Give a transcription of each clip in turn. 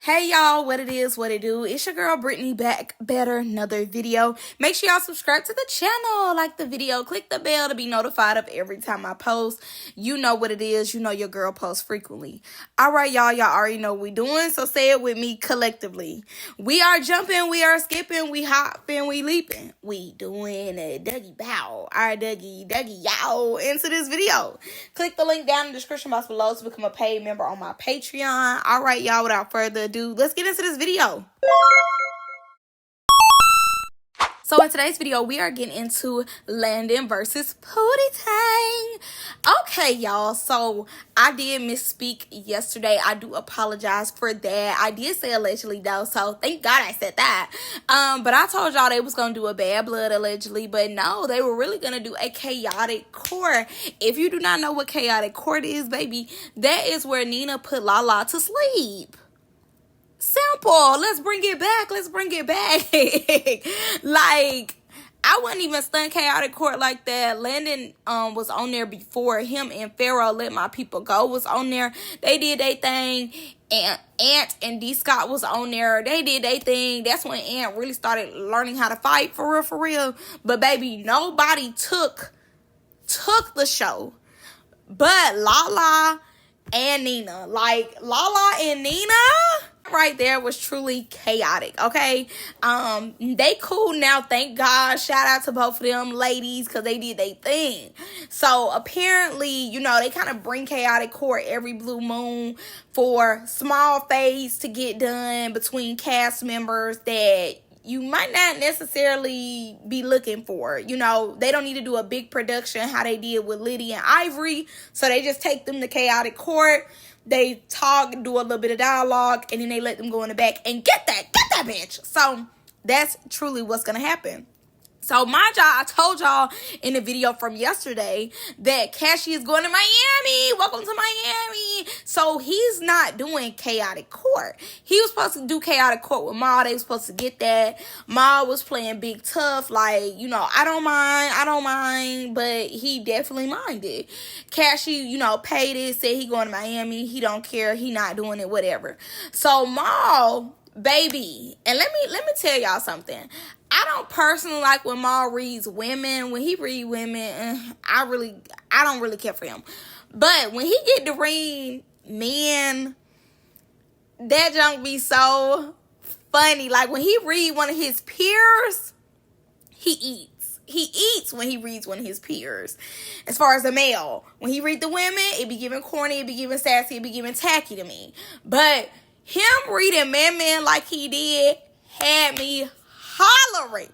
Hey y'all, what it is, what it do. It's your girl Brittany back better another video. Make sure y'all subscribe to the channel, like the video, click the bell to be notified of every time I post. You know what it is, you know your girl posts frequently. Alright y'all already know what we doing, so say it with me collectively. We are jumping, we are skipping, we hopping, we leaping. We doing a Dougie bow. Alright Dougie y'all into this video. Click the link down in the description box below to become a paid member on my Patreon. Alright y'all, without further ado, let's get into this video. So in today's video, we are getting into Landon versus Pooty Tang. Okay, y'all. So I did misspeak yesterday. I do apologize for that. I did say allegedly though, so thank God I said that. But I told y'all they was gonna do a bad blood allegedly, but no, they were really gonna do a chaotic court. If you do not know what chaotic court is, baby, that is where Nina put Lala to sleep. Simple. Let's bring it back. Let's bring it back. Like, I wasn't even stunned chaotic court like that. Landon was on there before him, and Pharaoh Let My People Go was on there. They did their thing. And Ant and D Scott was on there. They did their thing. That's when Ant really started learning how to fight for real. But baby, nobody took the show but Lala and Nina. Like, Lala and Nina right there was truly chaotic. Okay, they cool now, thank God. Shout out to both of them ladies because they did their thing. So apparently, you know, they kind of bring chaotic court every blue moon for small phase to get done between cast members that you might not necessarily be looking for. You know, they don't need to do a big production how they did with Liddy and Ivory. So they just take them to chaotic court. They talk, do a little bit of dialogue, and then they let them go in the back and get that bitch. So that's truly what's gonna happen. So mind y'all, I told y'all in the video from yesterday that Cashy is going to Miami. Welcome to Miami. So he's not doing chaotic court. He was supposed to do chaotic court with Maul. They were supposed to get that. Maul was playing big tough. Like, you know, I don't mind. But he definitely minded. Cashy, you know, paid it. Said he going to Miami. He don't care. He not doing it, whatever. So Maul, baby, and let me tell y'all something. I don't personally like when Maul reads women. When he read women, I don't really care for him. But when he get to read men, that junk be so funny. Like when he read one of his peers, he eats. He eats when he reads one of his peers. As far as the male, when he read the women, it be giving corny, it be giving sassy, it be giving tacky to me. But him reading man like he did had me hollering.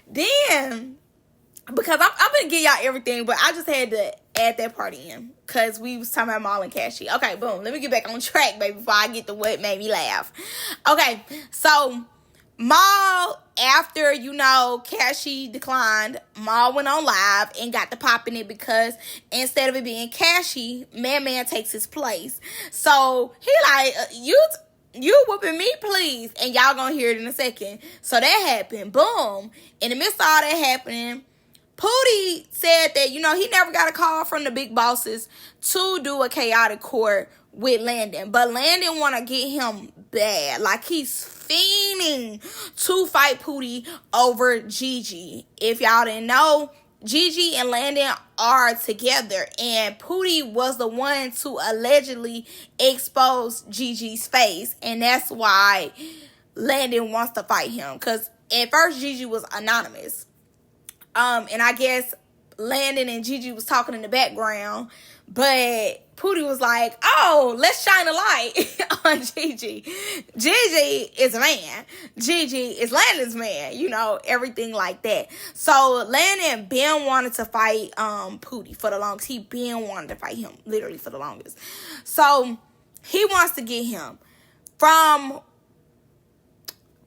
Then, because I'm gonna give y'all everything, but I just had to add that part in because we was talking about Maul and Cashy. Okay, boom. Let me get back on track, baby, before I get to what made me laugh. Okay, so Maul, after, you know, Cashy declined, Maul went on live and got to popping it because instead of it being Cashy, Man takes his place. So he like, you whooping me, please. And y'all gonna hear it in a second. So that happened. Boom. In the midst of all that happening, Poodie said that, you know, he never got a call from the big bosses to do a chaotic court with Landon. But Landon want to get him bad. Like, he's fiending to fight Poodie over Gigi. If y'all didn't know, Gigi and Landon are together. And Poodie was the one to allegedly expose Gigi's face. And that's why Landon wants to fight him. Because at first, Gigi was anonymous. And I guess Landon and Gigi was talking in the background, but Poodie was like, oh, let's shine a light on Gigi. Gigi is a man. Gigi is Landon's man, you know, everything like that. So Landon been wanted to fight Poodie for the longest. He been wanted to fight him literally for the longest. So he wants to get him. From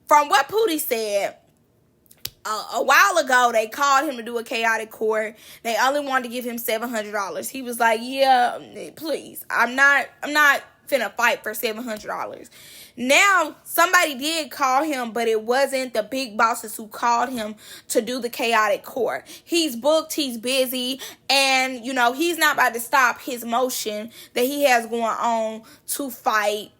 what Poodie said, a while ago, they called him to do a chaotic court. They only wanted to give him $700. He was like, yeah, please. I'm not finna fight for $700. Now, somebody did call him, but it wasn't the big bosses who called him to do the chaotic court. He's booked, he's busy, and, you know, he's not about to stop his motion that he has going on to fight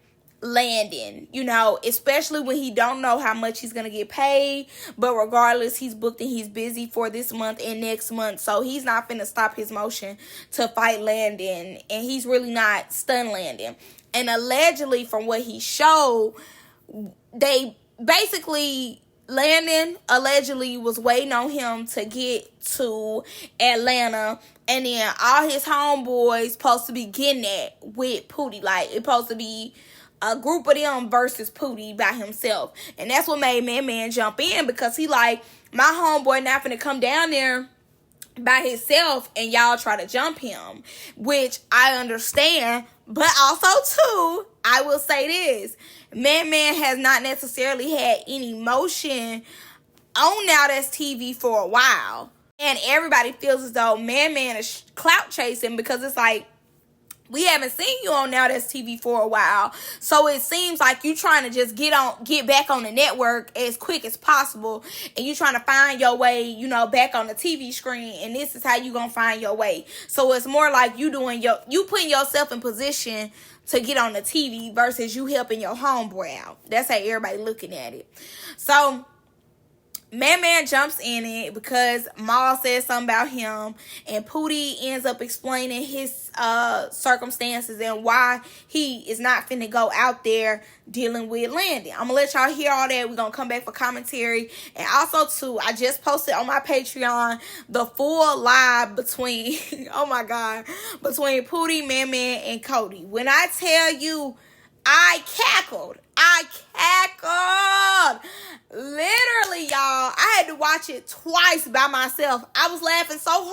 Landon, you know, especially when he don't know how much he's gonna get paid. But regardless, he's booked and he's busy for this month and next month, so he's not finna stop his motion to fight Landon, and he's really not stun Landon. And allegedly, from what he showed, they basically, Landon allegedly was waiting on him to get to Atlanta, and then all his homeboys supposed to be getting that with Poodie. Like, it's supposed to be a group of them versus Poodie by himself. And that's what made Man jump in, because he like, my homeboy not finna come down there by himself and y'all try to jump him, which I understand. But also too, I will say this, Man has not necessarily had any motion on Now That's TV for a while, and everybody feels as though Man is clout chasing, because it's like, we haven't seen you on Now That's TV for a while, so it seems like you trying to just get back on the network as quick as possible, and you trying to find your way, you know, back on the TV screen, and this is how you gonna find your way. So it's more like you putting yourself in position to get on the TV versus you helping your homeboy out. That's how everybody looking at it. So Man jumps in it because Maul says something about him, and Poodie ends up explaining his circumstances and why he is not finna go out there dealing with Landon. I'm gonna let y'all hear all that. We're gonna come back for commentary. And also too, I just posted on my Patreon the full live between oh my god, between Poodie, Man and Cody. When I tell you, I cackled. Literally, y'all, I had to watch it twice by myself. I was laughing so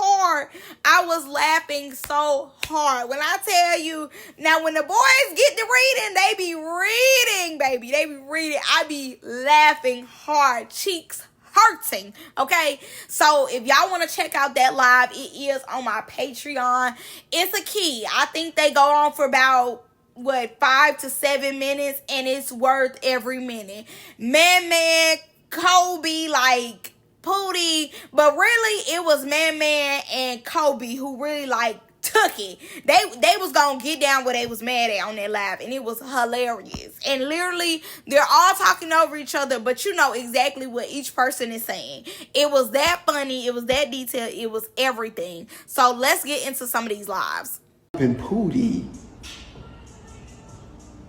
hard. When I tell you, now when the boys get to reading, they be reading, baby. They be reading. I be laughing hard. Cheeks hurting. Okay, so if y'all want to check out that live, it is on my Patreon. It's a key. I think they go on for about 5 to 7 minutes, and it's worth every minute. Man, Kobe, like Poodie, but really it was Man and Kobe who really like took it. They was gonna get down where they was mad at on that live, and it was hilarious. And literally they're all talking over each other, but you know exactly what each person is saying. It was that funny, it was that detailed, it was everything. So let's get into some of these lives. And Poodie.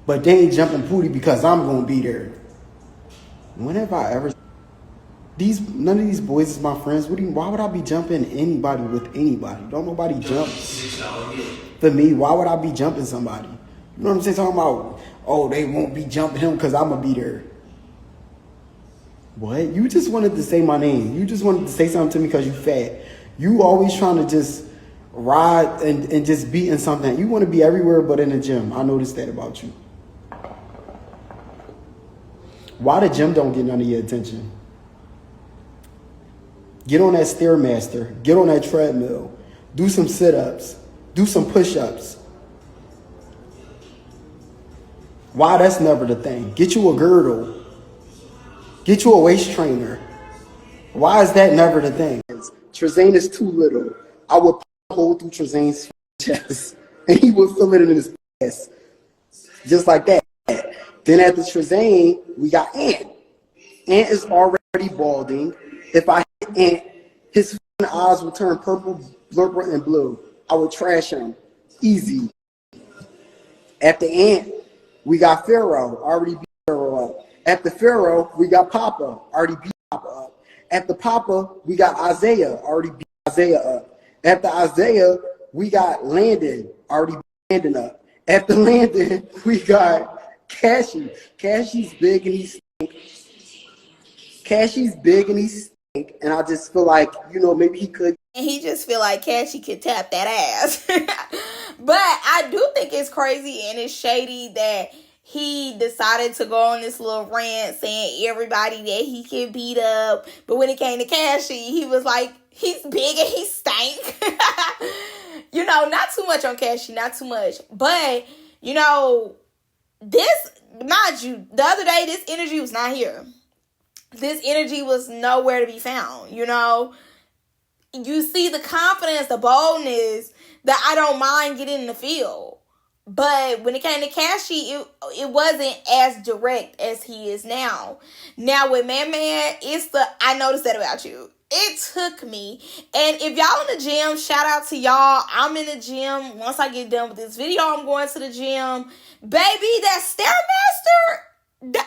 But they ain't jumping Poodie because I'm gonna be there. When have I ever? None of these boys is my friends. Why would I be jumping anybody with anybody? Don't nobody jump for me. Why would I be jumping somebody? You know what I'm saying? Talking about, oh, they won't be jumping him because I'm gonna be there. What? You just wanted to say my name. You just wanted to say something to me because you fat. You always trying to just ride and just be in something. You want to be everywhere but in the gym. I noticed that about you. Why the gym don't get none of your attention? Get on that Stairmaster. Get on that treadmill. Do some sit-ups. Do some push-ups. Why that's never the thing? Get you a girdle. Get you a waist trainer. Why is that never the thing? Trezane is too little. I would put a hole through Trezane's chest, and he would fill it in his ass. Just like that. Then after Trezane, we got Ant. Ant is already balding. If I hit Ant, his eyes would turn purple, blurple, and blue. I would trash him. Easy. After Ant, we got Pharaoh. Already beat Pharaoh up. After Pharaoh, we got Papa. Already beat Papa up. After Papa, we got Isaiah. Already beat Isaiah up. After Isaiah, we got Landon. Already beat Landon up. After Landon, we got Cashy. Cashy's big and he stink. Cashy's big and he stink. And I just feel like, you know, maybe he could. And he just feel like Cashy could tap that ass. But I do think it's crazy and it's shady that he decided to go on this little rant saying everybody that he can beat up. But when it came to Cashy, he was like, he's big and he stank. You know, not too much on Cashy, not too much. But, you know, this, mind you, the other day, this energy was not here. This energy was nowhere to be found, you know? You see the confidence, the boldness that I don't mind getting in the field. But when it came to Cashy, it wasn't as direct as he is now. Now with Man, I noticed that about you. It took me. And if y'all in the gym, shout out to y'all. I'm in the gym. Once I get done with this video, I'm going to the gym. Baby, that Stairmaster,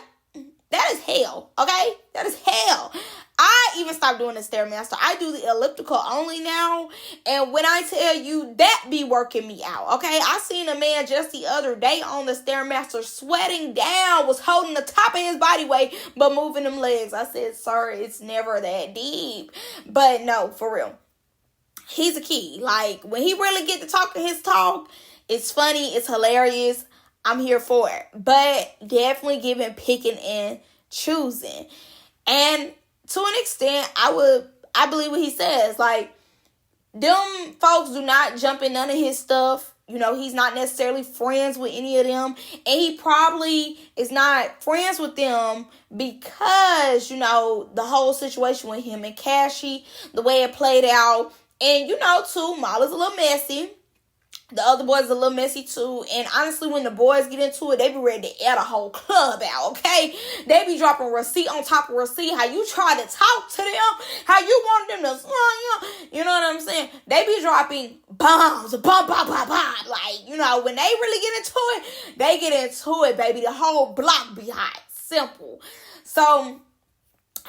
that is hell, okay? That is hell. I even stopped doing the Stairmaster. I do the elliptical only now. And when I tell you, that be working me out, okay? I seen a man just the other day on the Stairmaster sweating down, was holding the top of his body weight, but moving them legs. I said, sir, it's never that deep. But no, for real. He's a key. Like, when he really get to talking his talk, it's funny, it's hilarious. I'm here for it. But definitely giving picking and choosing. And to an extent, I believe what he says. Like, them folks do not jump in none of his stuff. You know, he's not necessarily friends with any of them. And he probably is not friends with them because, you know, the whole situation with him and Cashy, the way it played out. And, you know, too, Maul is a little messy. The other boys are a little messy too. And honestly, when the boys get into it, they be ready to air the whole club out, okay? They be dropping receipt on top of receipt. How you try to talk to them, how you want them to, you know what I'm saying? They be dropping bombs, bomb. Like, you know, when they really get into it, they get into it, baby. The whole block be hot. Simple. So,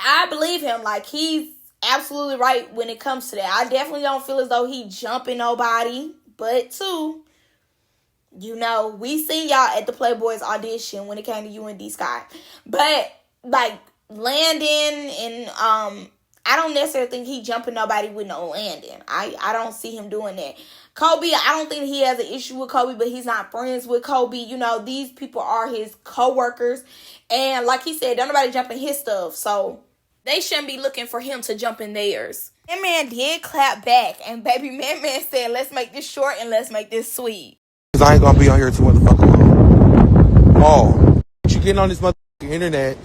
I believe him. Like, he's absolutely right when it comes to that. I definitely don't feel as though he jumping nobody. But too, you know, we seen y'all at the Playboys audition when it came to you and D Sky. But like Landon and I don't necessarily think he jumping nobody with no Landon. I don't see him doing that. Kobe, I don't think he has an issue with Kobe, but he's not friends with Kobe. You know, these people are his co-workers. And like he said, don't nobody jump in his stuff. So they shouldn't be looking for him to jump in theirs. Man did clap back, and baby Man said, let's make this short and let's make this sweet. I ain't gonna be on here too motherfucking long. Maul, you getting on this motherfucking internet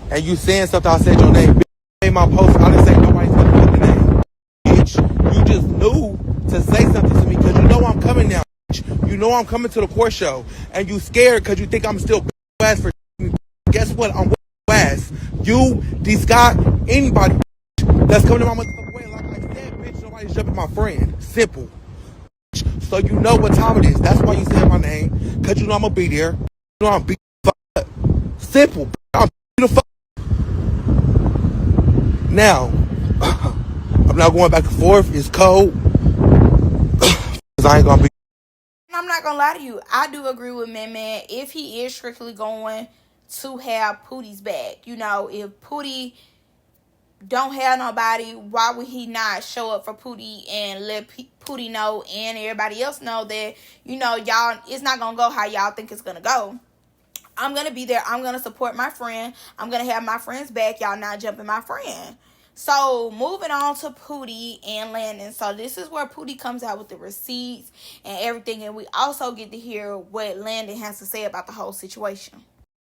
and you saying something, I said your name. Bitch, I made my post, I didn't say nobody's motherfucking name. Bitch, you just knew to say something to me because you know I'm coming now. Bitch. You know I'm coming to the court show and you scared because you think I'm still ass for me. Guess what? I'm ass. You, D Scott, anybody that's coming to my motherfucking way. Like I said, bitch, nobody's jumping my friend. Simple. So you know what time it is. That's why you said my name. Because you know I'm going to be there. You know I'm beat the fuck up. Simple. I'm beat the fuck up. Now, I'm not going back and forth. It's cold. Because I ain't going to be. I'm not going to lie to you. I do agree with Man. If he is strictly going to have Poodie's back. You know, if Poodie don't have nobody, why would he not show up for Poodie and let Poodie know and everybody else know that, you know, y'all, it's not gonna go how y'all think it's gonna go. I'm gonna be there. I'm gonna support my friend. I'm gonna have my friends back. Y'all not jumping my friend. So moving on to Poodie and Landon. So this is where Poodie comes out with the receipts and everything, and we also get to hear what Landon has to say about the whole situation.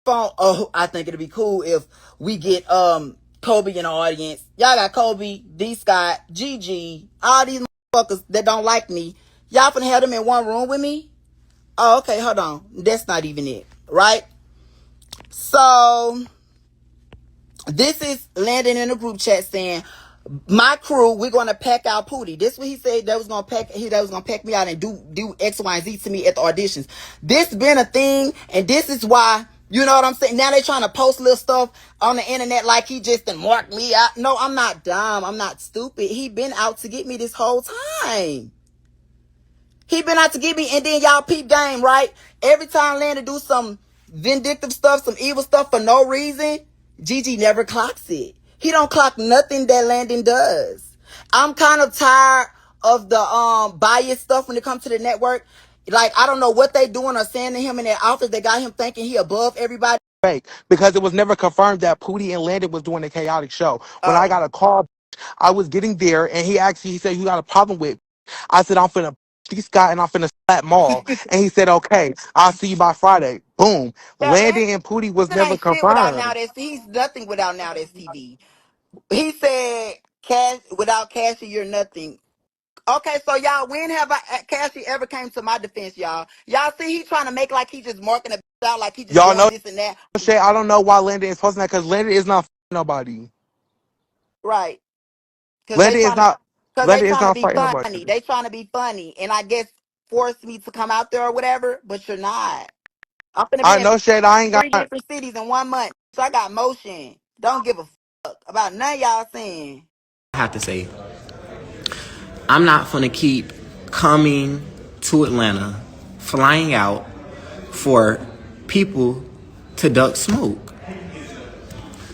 Oh, I think it'd be cool if we get Kobe in the audience. Y'all got Kobe, D Scott, Gigi, all these motherfuckers that don't like me. Y'all finna have them in one room with me? Oh, okay, hold on. That's not even it, right? So this is Landon in the group chat saying, my crew, we're gonna pack out Poodie. This is what he said. That was gonna pack me out and do X, Y, and Z to me at the auditions. This been a thing, and this is why. You know what I'm saying? Now they trying to post little stuff on the internet like he just done marked me out. No, I'm not dumb. I'm not stupid. He been out to get me this whole time. He been out to get me, and then y'all peep game, right? Every time Landon do some vindictive stuff, some evil stuff for no reason, Gigi never clocks it. He don't clock nothing that Landon does. I'm kind of tired of the bias stuff when it comes to the network. Like, I don't know what they doing or saying to him in their office. They got him thinking he above everybody. Fake. Because it was never confirmed that Poodie and Landon was doing a chaotic show. When I got a call, I was getting there and he said, you got a problem with? I said, I'm finna see Scott and I'm finna slap Maul. And he said, okay, I'll see you by Friday. Boom. Yeah, Landon and Pooty was Landon never ain't shit without confirmed. Now That's He's nothing without Now That's TV. He said, "Cash without Cashy, you're nothing." Okay, so y'all, when have Cashy ever came to my defense, y'all? Y'all see, he trying to make like he just marking a bitch out, like he just Y'all doing know this and that. shit. I don't know why Landon is posting that because Landon is not nobody. Right. Because Landon is not. they Landon is trying to not be fighting nobody. funny. They trying to be funny. And I guess force me to come out there or whatever, but you're not. I'm gonna be I in know shit. I ain't 3 got. different cities in 1 month. So I got motion. Don't give a fuck about none of y'all saying. I have to say, I'm not gonna keep coming to Atlanta, flying out for people to duck smoke.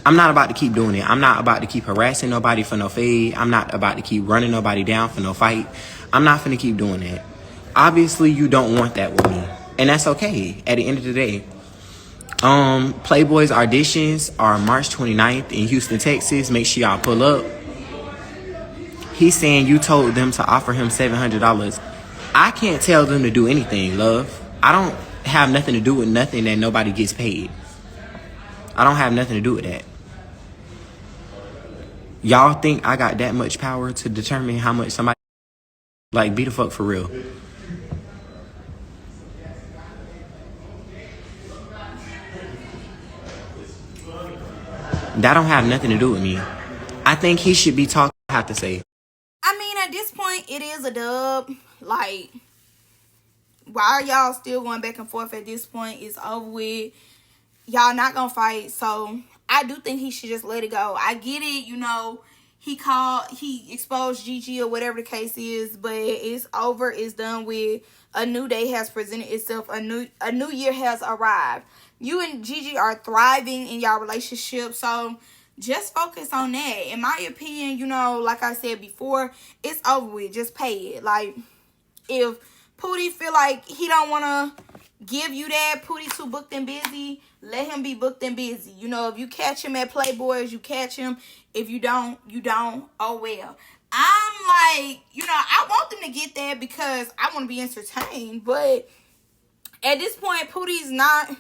I'm not about to keep doing it. I'm not about to keep harassing nobody for no fade. I'm not about to keep running nobody down for no fight. I'm not gonna keep doing that. Obviously, you don't want that with me, and that's okay. At the end of the day, Playboy's auditions are March 29th in Houston, Texas. Make sure y'all pull up. He's saying you told them to offer him $700. I can't tell them to do anything, love. I don't have nothing to do with nothing that nobody gets paid. I don't have nothing to do with that. Y'all think I got that much power to determine how much somebody like be the fuck for real? That don't have nothing to do with me. I think he should be talking. I have to say. I mean, at this point, it is a dub. Like, why are y'all still going back and forth at this point? It's over with. Y'all not gonna fight. So I do think he should just let it go. I get it, he exposed Gigi or whatever the case is, but it's over. It's done with. A new day has presented itself. A new year has arrived. You and Gigi are thriving in y'all relationship, so just focus on that. In my opinion, like I said before, it's over with. Just pay it. Like, if Poodie feel like he don't want to give you that, Poodie too booked and busy, let him be booked and busy. If you catch him at Playboys, you catch him. If you don't, you don't. Oh, well. I'm like, I want them to get that because I want to be entertained. But at this point, Poodie's not...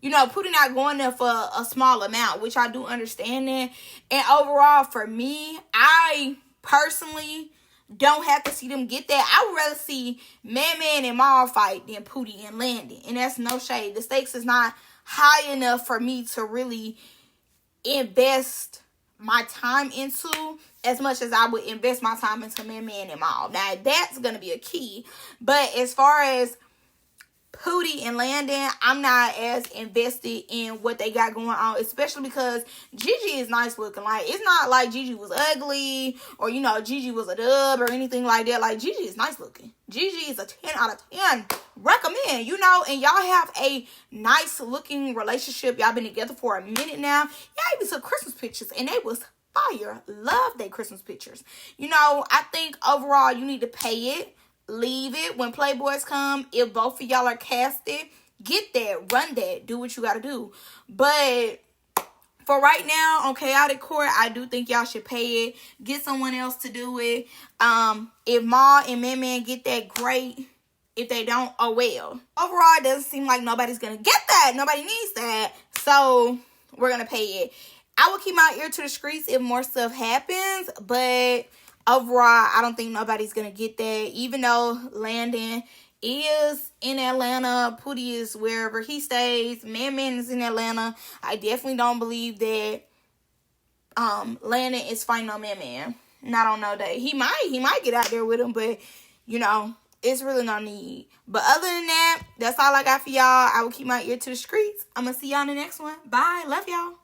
Pootie not going there for a small amount, which I do understand that. And overall, for me, I personally don't have to see them get that. I would rather see Man and Maul fight than Pootie and Landon. And that's no shade. The stakes is not high enough for me to really invest my time into as much as I would invest my time into Man and Maul. Now, that's going to be a key. But as far as Poodie and Landon, I'm not as invested in what they got going on, especially because Gigi is nice looking. Like, it's not like Gigi was ugly or, Gigi was a dub or anything like that. Like, Gigi is nice looking. Gigi is a 10 out of 10. Recommend, and y'all have a nice looking relationship. Y'all been together for a minute now. Y'all even took Christmas pictures and they was fire. Love their Christmas pictures. I think overall you need to pay it. Leave it when Playboys come. If both of y'all are casted, get that, run that, do what you gotta do. But for right now, on Chaotic Court, I do think y'all should pay it. Get someone else to do it. If Ma and Man get that, great. If they don't, oh well. Overall, it doesn't seem like nobody's gonna get that. Nobody needs that. So we're gonna pay it. I will keep my ear to the streets if more stuff happens, but overall, I don't think nobody's going to get that. Even though Landon is in Atlanta, Poodie is wherever he stays, Man is in Atlanta, I definitely don't believe that Landon is fighting on Man. Not on no day. He might get out there with him, but, it's really no need. But other than that, that's all I got for y'all. I will keep my ear to the streets. I'm going to see y'all in the next one. Bye. Love y'all.